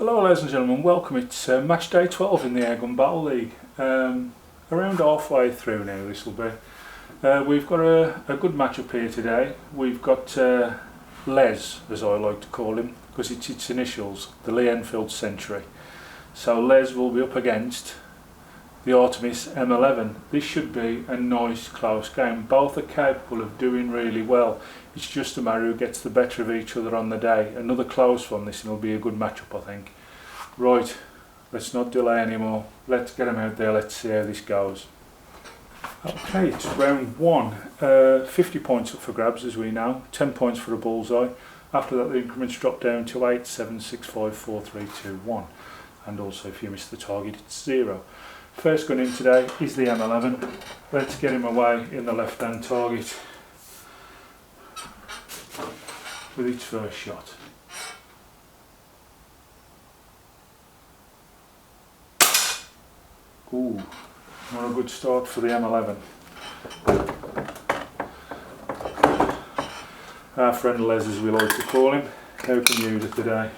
Hello ladies and gentlemen, welcome. It's match day 12 in the Airgun Battle League. Around halfway through now this will be. We've got a good matchup here today. We've got Les, as I like to call him, because it's its initials, the Enfield Sentry. So Les will be up against the Artemis M11. This should be a nice close game. Both are capable of doing really well. It's just a matter who gets the better of each other on the day. Another close one, this, and it'll be a good matchup, I think. Right, let's not delay anymore. Let's get them out there, let's see how this goes. Okay, it's round one. 50 points up for grabs, as we know. 10 points for a bullseye. After that the increments drop down to 8, 7, 6, 5, 4, 3, 2, 1. And also if you miss the target it's 0. First gun in today is the M11. Let's get him away in the left hand target with its first shot. Ooh, not a good start for the M11. Our friend Les, as we like to call him, how can you use it today?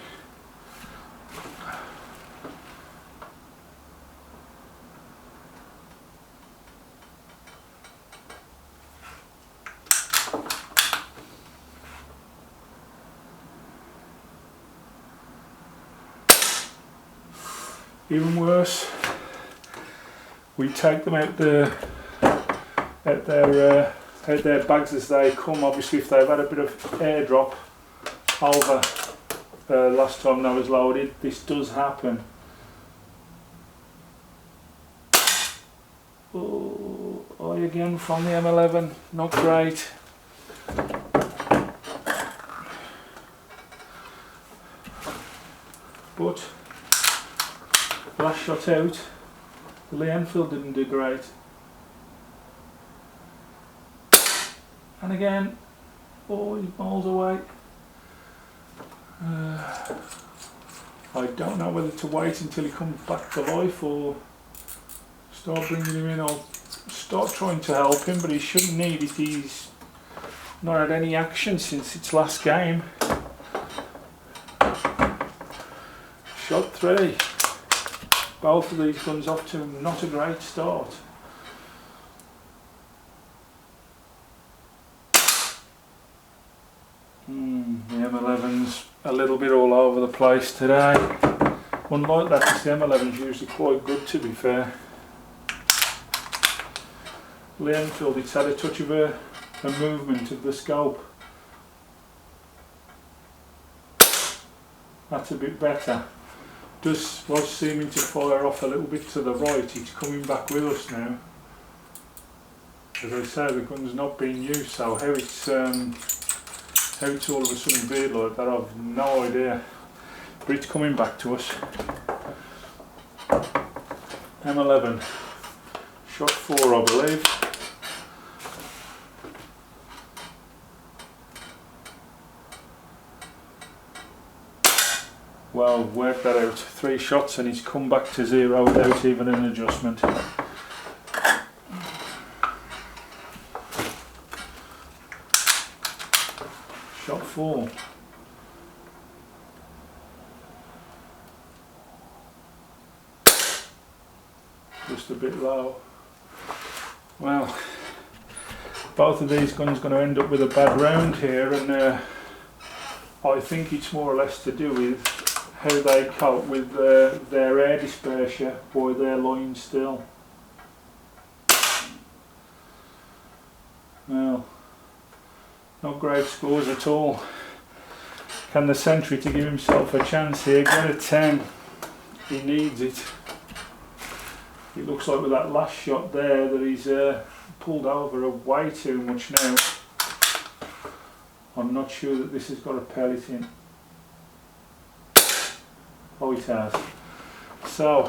Even worse, we take them out their bags as they come. Obviously if they've had a bit of airdrop over last time they was loaded, this does happen. Oh, eye again from the M11, not great. But last shot out, the Enfield didn't do great. And again, oh, he's miles away. I don't know whether to wait until he comes back to life or start bringing him in. I'll start trying to help him, but he shouldn't need it. He's not had any action since its last game. Shot 3. Both of these guns off to not a great start. The M11's a little bit all over the place today. Unlike that, because the M11's usually quite good, to be fair. The Enfield, it's had a touch of a movement of the scope. That's a bit better. Was seeming to fire off a little bit to the right. It's coming back with us now. As I say, the gun's not being used, so how it's all of a sudden veered like that, I've no idea. But it's coming back to us. M11, shot 4 I believe. Well, work that out. 3 shots and he's come back to 0 without even an adjustment. Shot 4. Just a bit low. Well, both of these guns are going to end up with a bad round here, and I think it's more or less to do with how they cope with their air dispersion or their line still. Well, not great scores at all. Can the Sentry, to give himself a chance here, get a 10? He needs it. It looks like with that last shot there that he's pulled over way too much now. I'm not sure that this has got a pellet in. Oh, it has. So,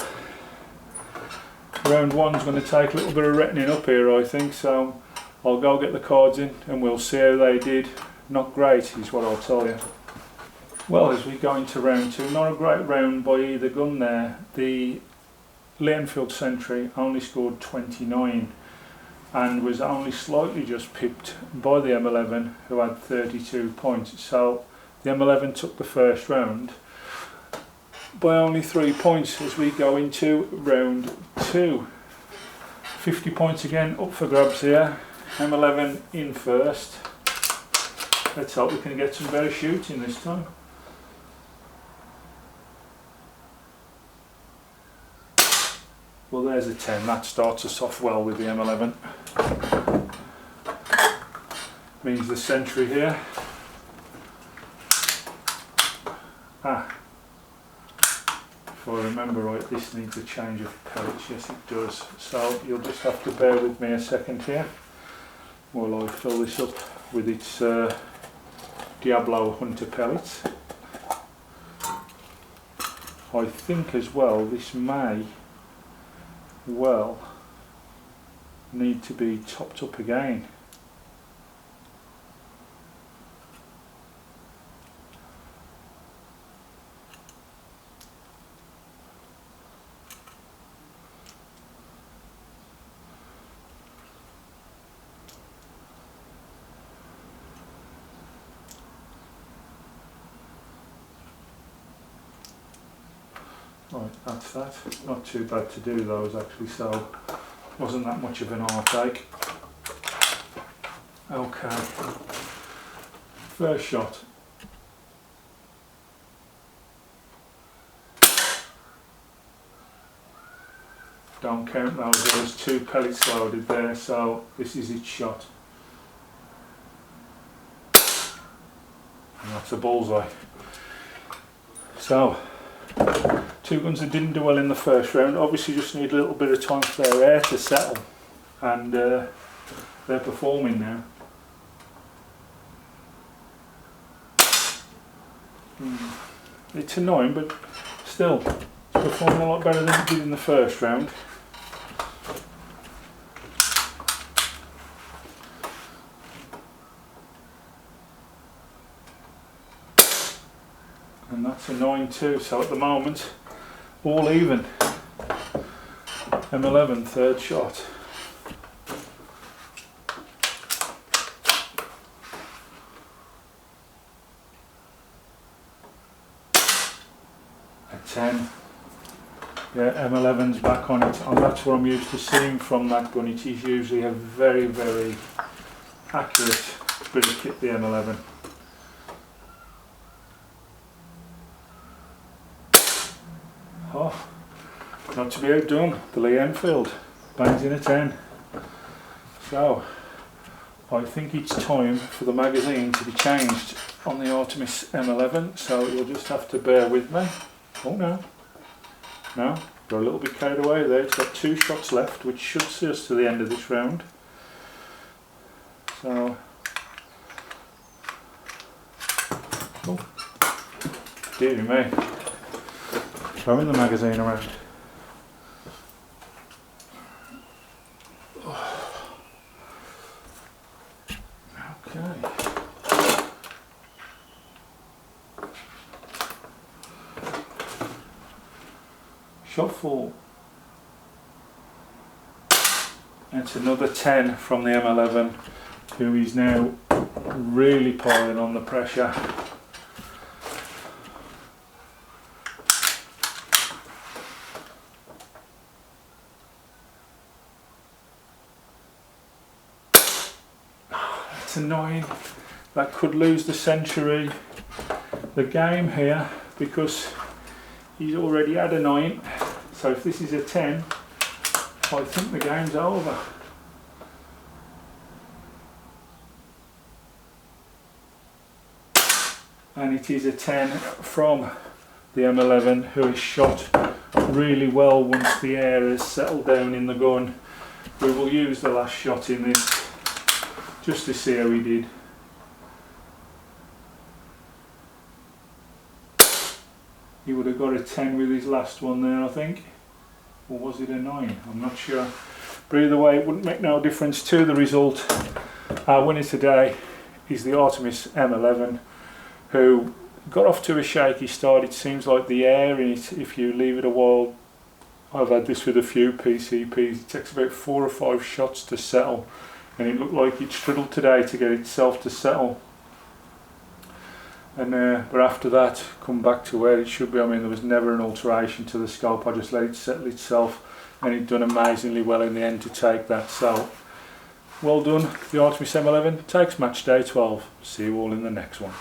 round 1's going to take a little bit of retting up here, I think, so I'll go get the cards in and we'll see how they did. Not great is what I'll tell you. Well, as we go into round 2, not a great round by either gun there. The Enfield Sentry only scored 29 and was only slightly just pipped by the M11, who had 32 points. So the M11 took the first round. by only 3 points as we go into round 2. 50 points again up for grabs here. M11 in first. Let's hope we can get some better shooting this time. Well, there's a 10. That starts us off well with the M11. Means the Sentry here. If I remember right, this needs a change of pellets. Yes, it does. So you'll just have to bear with me a second here while I fill this up with its Diablo Hunter pellets. I think as well this may well need to be topped up again. Right, that's that. Not too bad to do those actually, so wasn't that much of an heartache. Okay, first shot. Don't count those, there's 2 pellets loaded there, so this is its shot. And that's a bullseye. So, 2 guns that didn't do well in the first round, obviously just need a little bit of time for their air to settle, and they're performing now. It's annoying, but still, it's performing a lot better than it did in the first round. And that's annoying too, so at the moment, all even. M11 third shot. A 10. Yeah, M11's back on it, and that's what I'm used to seeing from that gun. It is usually a very, very accurate bit of kit, the M11. Oh, not to be outdone, the Enfield bangs in a 10. So, I think it's time for the magazine to be changed on the Artemis M11, so you'll just have to bear with me. Oh no, got a little bit carried away there. It's got 2 shots left, which should see us to the end of this round. So, oh, dearie me. Throwing the magazine around. Okay. Shot 4. It's another 10 from the M11, who is now really piling on the pressure. Annoying. That could lose the Sentry the game here, because he's already had a 9, so if this is a 10, I think the game's over. And it is a 10 from the M11, who is shot really well once the air has settled down in the gun. We will use the last shot in this just to see how he did. He would have got a 10 with his last one there, I think. Or was it a 9? I'm not sure. But either way, it wouldn't make no difference to the result. Our winner today is the Artemis M11, who got off to a shaky start. It seems like the air in it, if you leave it a while, I've had this with a few PCPs, it takes about 4 or 5 shots to settle. And it looked like it struggled today to get itself to settle. and but after that come back to where it should be. I mean, there was never an alteration to the scope, I just let it settle itself, and it done amazingly well in the end to take that. So well done, the Artemis M11 takes match day 12. See you all in the next one.